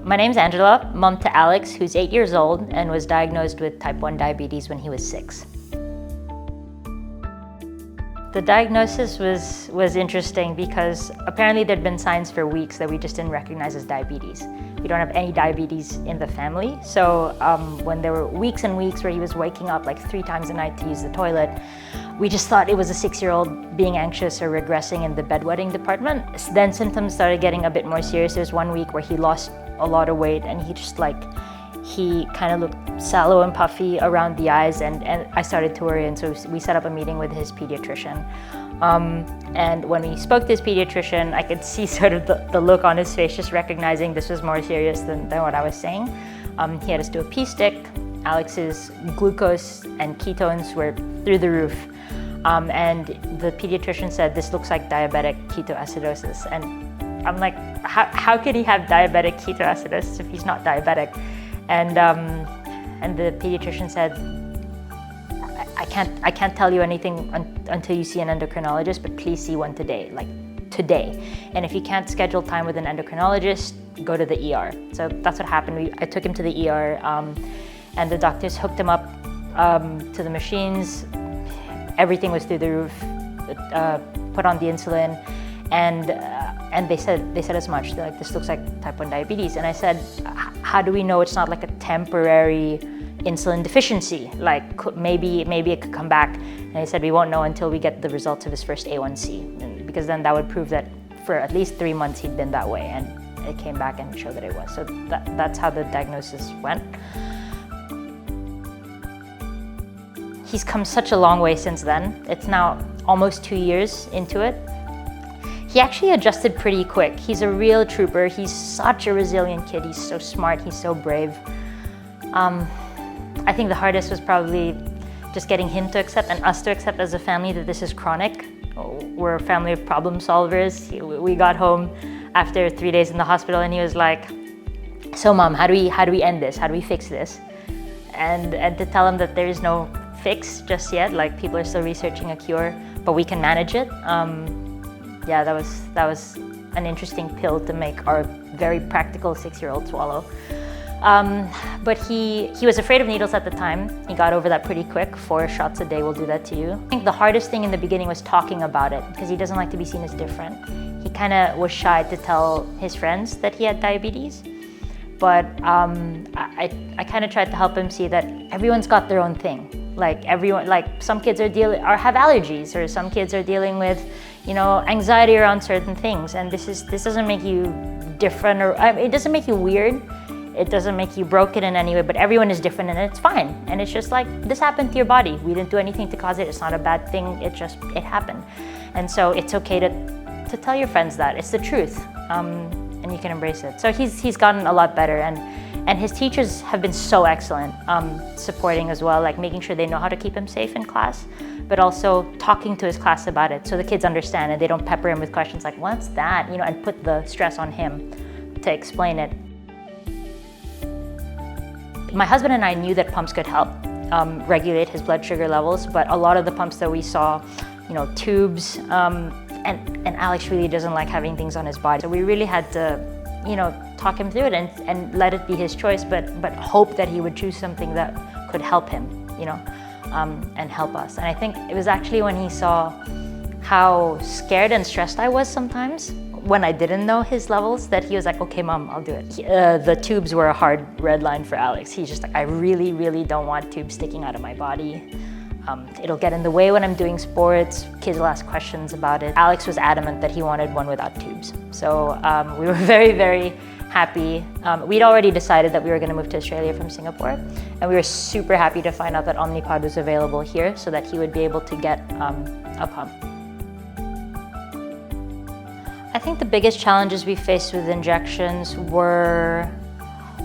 My name's Angela, mom to Alex, who's 8 years old and was diagnosed with type 1 diabetes when he was 6. The diagnosis was interesting because apparently there'd been signs for weeks that we just didn't recognize as diabetes. We don't have any diabetes in the family. So when there were weeks and weeks where he was waking up like 3 times a night to use the toilet, we just thought it was a 6-year-old being anxious or regressing in the bedwetting department. Then symptoms started getting a bit more serious. There was 1 week where he lost a lot of weight and he kind of looked sallow and puffy around the eyes, and I started to worry, and so we set up a meeting with his pediatrician. And when we spoke to his pediatrician, I could see sort of the look on his face, just recognizing this was more serious than what I was saying. He had us do a pee stick. Alex's glucose and ketones were through the roof. And the pediatrician said, "This looks like diabetic ketoacidosis." And I'm like, how could he have diabetic ketoacidosis if he's not diabetic? And the pediatrician said, I can't tell you anything until you see an endocrinologist, but please see one today, like today. And if you can't schedule time with an endocrinologist, go to the ER. So that's what happened. I took him to the ER, and the doctors hooked him up to the machines. Everything was through the roof. Put on the insulin, and they said as much. They're like, "This looks like type 1 diabetes." And I said, "How do we know it's not like a temporary insulin deficiency? Like maybe it could come back?" And they said, "We won't know until we get the results of his first A1C, because then that would prove that for at least 3 months he'd been that way." And it came back and showed that it was. So that's how the diagnosis went. He's come such a long way since then. It's now almost 2 years into it. He actually adjusted pretty quick. He's a real trooper. He's such a resilient kid. He's so smart. He's so brave. I think the hardest was probably just getting him to accept and us to accept as a family that this is chronic. We're a family of problem solvers. We got home after 3 days in the hospital, and he was like, "So Mom, how do we end this? How do we fix this?" And to tell him that there is no fix just yet, like people are still researching a cure, but we can manage it. Yeah, that was an interesting pill to make our very practical 6-year-old swallow. But he was afraid of needles at the time. He got over that pretty quick. 4 shots a day will do that to you. I think the hardest thing in the beginning was talking about it, because he doesn't like to be seen as different. He kind of was shy to tell his friends that he had diabetes. But I kind of tried to help him see that everyone's got their own thing. Like some kids have allergies, or some kids are dealing with, anxiety around certain things, and this doesn't make you different, or it doesn't make you weird. It doesn't make you broken in any way, but everyone is different, and it's fine. And it's just like, this happened to your body. We didn't do anything to cause it. It's not a bad thing. It happened. And so it's okay to tell your friends that. It's the truth, and you can embrace it. So he's gotten a lot better, and his teachers have been so excellent, supporting as well, like making sure they know how to keep him safe in class, but also talking to his class about it so the kids understand and they don't pepper him with questions like, "What's that?" And put the stress on him to explain it. My husband and I knew that pumps could help regulate his blood sugar levels, but a lot of the pumps that we saw, tubes, and Alex really doesn't like having things on his body. So we really had to, talk him through it and let it be his choice, but hope that he would choose something that could help him, and help us. And I think it was actually when he saw how scared and stressed I was sometimes when I didn't know his levels, that he was like, "Okay, Mom, I'll do it." The tubes were a hard red line for Alex. He's just like, "I really, really don't want tubes sticking out of my body. It'll get in the way when I'm doing sports. Kids will ask questions about it." Alex was adamant that he wanted one without tubes. So we were very, very happy. We'd already decided that we were going to move to Australia from Singapore, and we were super happy to find out that Omnipod was available here so that he would be able to get a pump. I think the biggest challenges we faced with injections were,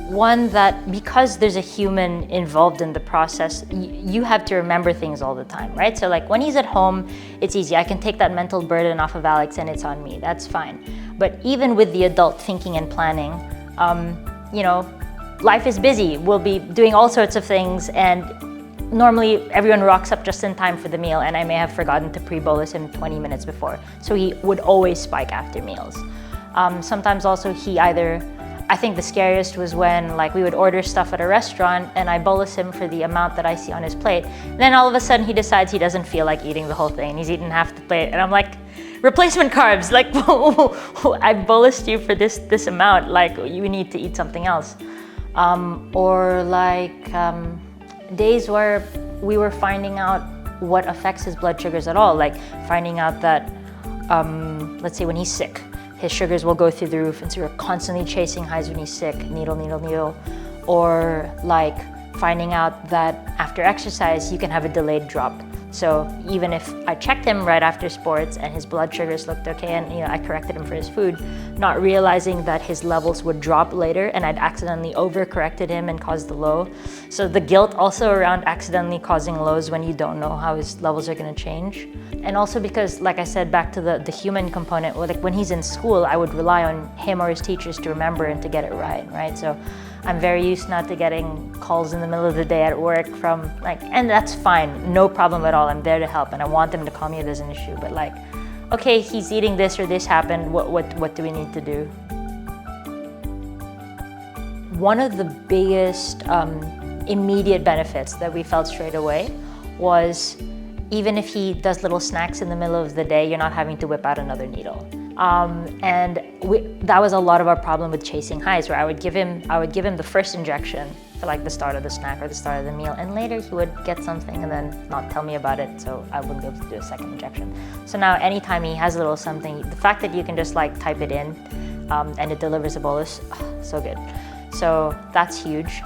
one, that because there's a human involved in the process, you have to remember things all the time, right? So like when he's at home, it's easy. I can take that mental burden off of Alex and it's on me. That's fine. But even with the adult thinking and planning, life is busy. We'll be doing all sorts of things, and normally everyone rocks up just in time for the meal, and I may have forgotten to pre-bolus him 20 minutes before. So he would always spike after meals. Sometimes also he either I think the scariest was when like we would order stuff at a restaurant and I bolus him for the amount that I see on his plate. And then all of a sudden he decides he doesn't feel like eating the whole thing. He's eaten half the plate and I'm like, replacement carbs, like I bolused you for this amount, like you need to eat something else. Or like days where we were finding out what affects his blood sugars at all, like finding out that, let's say when he's sick, his sugars will go through the roof, and so we're constantly chasing highs when he's sick, needle, needle, needle. Or like finding out that after exercise, you can have a delayed drop. So even if I checked him right after sports and his blood sugars looked okay and I corrected him for his food, not realizing that his levels would drop later and I'd accidentally overcorrected him and caused the low. So the guilt also around accidentally causing lows when you don't know how his levels are gonna change. And also because, like I said, back to the human component, like when he's in school, I would rely on him or his teachers to remember and to get it right? So I'm very used not to getting calls in the middle of the day at work from like, and that's fine, no problem at all. I'm there to help and I want them to call me if there's an issue, but like, okay, he's eating this or this happened, what do we need to do? One of the biggest immediate benefits that we felt straight away was even if he does little snacks in the middle of the day, you're not having to whip out another needle. And that was a lot of our problem with chasing highs, where I would give him the first injection for like the start of the snack or the start of the meal, and later he would get something and then not tell me about it, so I wouldn't be able to do a second injection. So now anytime he has a little something, the fact that you can just like type it in and it delivers a bolus, so good. So that's huge.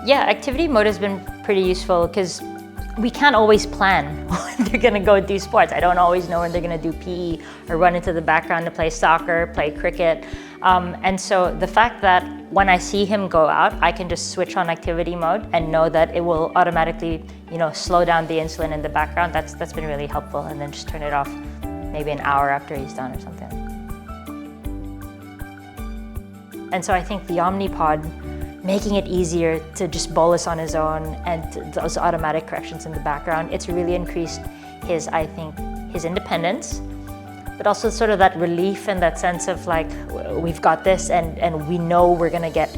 Yeah, activity mode has been pretty useful because we can't always plan when they're gonna go do sports. I don't always know when they're gonna do PE or run into the background to play soccer, play cricket. And so the fact that when I see him go out, I can just switch on activity mode and know that it will automatically, slow down the insulin in the background, that's been really helpful. And then just turn it off maybe an hour after he's done or something. And so I think the Omnipod, making it easier to just bolus on his own and those automatic corrections in the background, it's really increased his independence, but also sort of that relief and that sense of like, we've got this and we know we're gonna get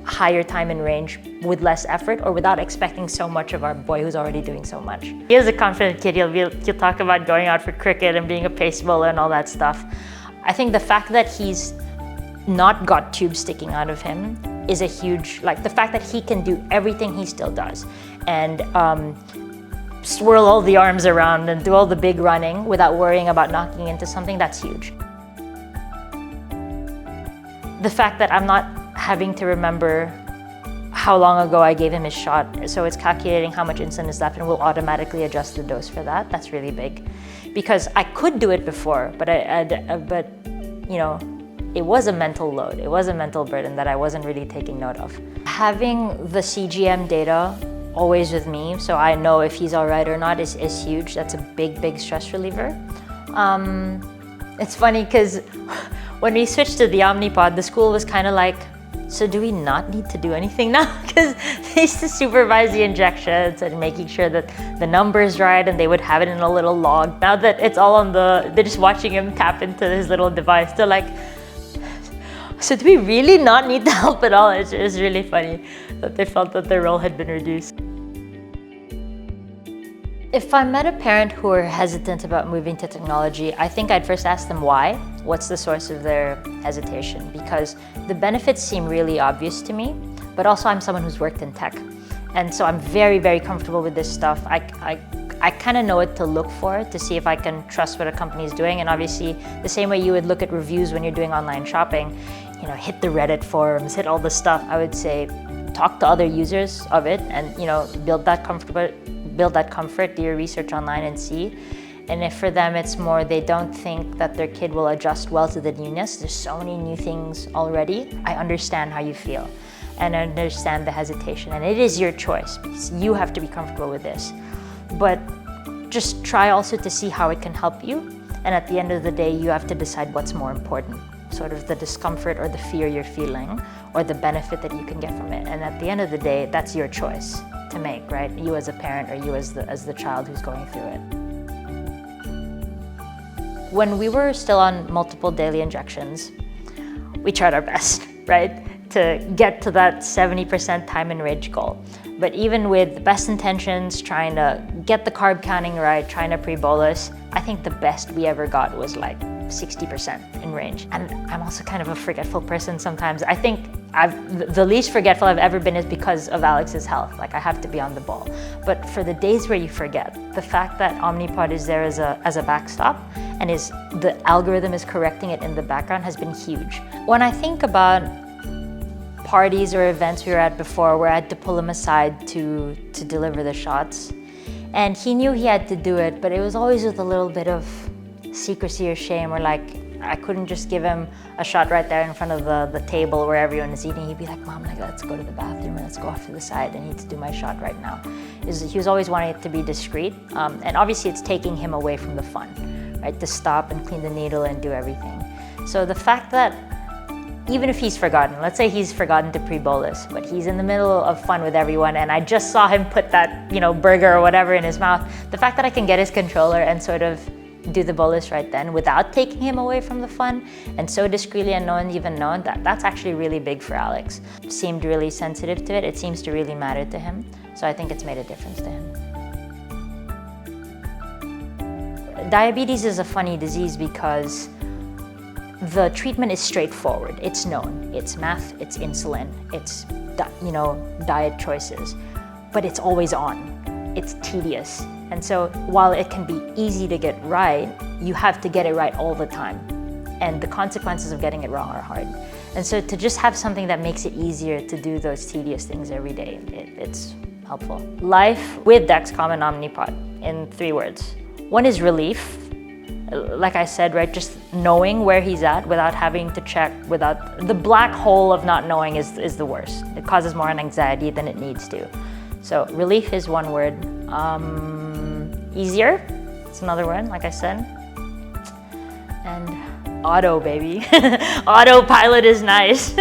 higher time in range with less effort or without expecting so much of our boy who's already doing so much. He is a confident kid. He'll talk about going out for cricket and being a pace bowler and all that stuff. I think the fact that he's not got tubes sticking out of him is a huge, like the fact that he can do everything he still does and swirl all the arms around and do all the big running without worrying about knocking into something, that's huge. The fact that I'm not having to remember how long ago I gave him his shot, so it's calculating how much insulin is left and will automatically adjust the dose for that, that's really big. Because I could do it before, but it was a mental load. It was a mental burden that I wasn't really taking note of. Having the CGM data always with me, so I know if he's all right or not, is huge. That's a big stress reliever. It's funny because when we switched to the Omnipod, the school was kind of like, so do we not need to do anything now? Because they used to supervise the injections and making sure that the number's right, and they would have it in a little log. Now that it's all on they're just watching him tap into his little device. They're like, so do we really not need the help at all? It's really funny that they felt that their role had been reduced. If I met a parent who were hesitant about moving to technology, I think I'd first ask them why. What's the source of their hesitation? Because the benefits seem really obvious to me, but also I'm someone who's worked in tech. And so I'm very comfortable with this stuff. I kind of know what to look for to see if I can trust what a company is doing. And obviously, the same way you would look at reviews when you're doing online shopping, hit the Reddit forums, hit all the stuff, I would say, talk to other users of it and, build that comfort, do your research online and see. And if for them it's more, they don't think that their kid will adjust well to the newness, there's so many new things already, I understand how you feel and I understand the hesitation. And it is your choice because you have to be comfortable with this. But just try also to see how it can help you. And at the end of the day, you have to decide what's more important, sort of the discomfort or the fear you're feeling or the benefit that you can get from it. And at the end of the day, that's your choice to make, right? You as a parent or you as the child who's going through it. when we were still on multiple daily injections, we tried our best, right, to get to that 70% time in range goal. But even with the best intentions, trying to get the carb counting right, trying to pre-bolus, I think the best we ever got was like 60% in range. And I'm also kind of a forgetful person sometimes. I think the least forgetful I've ever been is because of Alex's health. Like, I have to be on the ball. But for the days where you forget, the fact that Omnipod is there as a backstop and the algorithm is correcting it in the background has been huge. When I think about parties or events we were at before where I had to pull him aside to deliver the shots, and he knew he had to do it, but it was always with a little bit of secrecy or shame, or like I couldn't just give him a shot right there in front of the table where everyone is eating. He'd be like, Mom, like, let's go to the bathroom and let's go off to the side. I need to do my shot right now. He was always wanting it to be discreet. And obviously it's taking him away from the fun, right? To stop and clean the needle and do everything. So the fact that even if he's forgotten, let's say he's forgotten to pre-bolus, but he's in the middle of fun with everyone and I just saw him put that, burger or whatever in his mouth, the fact that I can get his controller and sort of do the bolus right then without taking him away from the fun, and so discreetly and no one even known, that's actually really big for Alex. Seemed really sensitive to it. It seems to really matter to him. So I think it's made a difference to him. Diabetes is a funny disease because the treatment is straightforward. It's known. It's math, it's insulin, it's diet choices, but it's always on. It's tedious. And so while it can be easy to get right, you have to get it right all the time. And the consequences of getting it wrong are hard. And so to just have something that makes it easier to do those tedious things every day, it's helpful. Life with Dexcom and Omnipod in 3 words. One is relief. Like I said, right, just knowing where he's at without having to check, without the black hole of not knowing is the worst. It causes more anxiety than it needs to. So relief is one word. Easier, it's another word, like I said. And auto, baby. Autopilot is nice.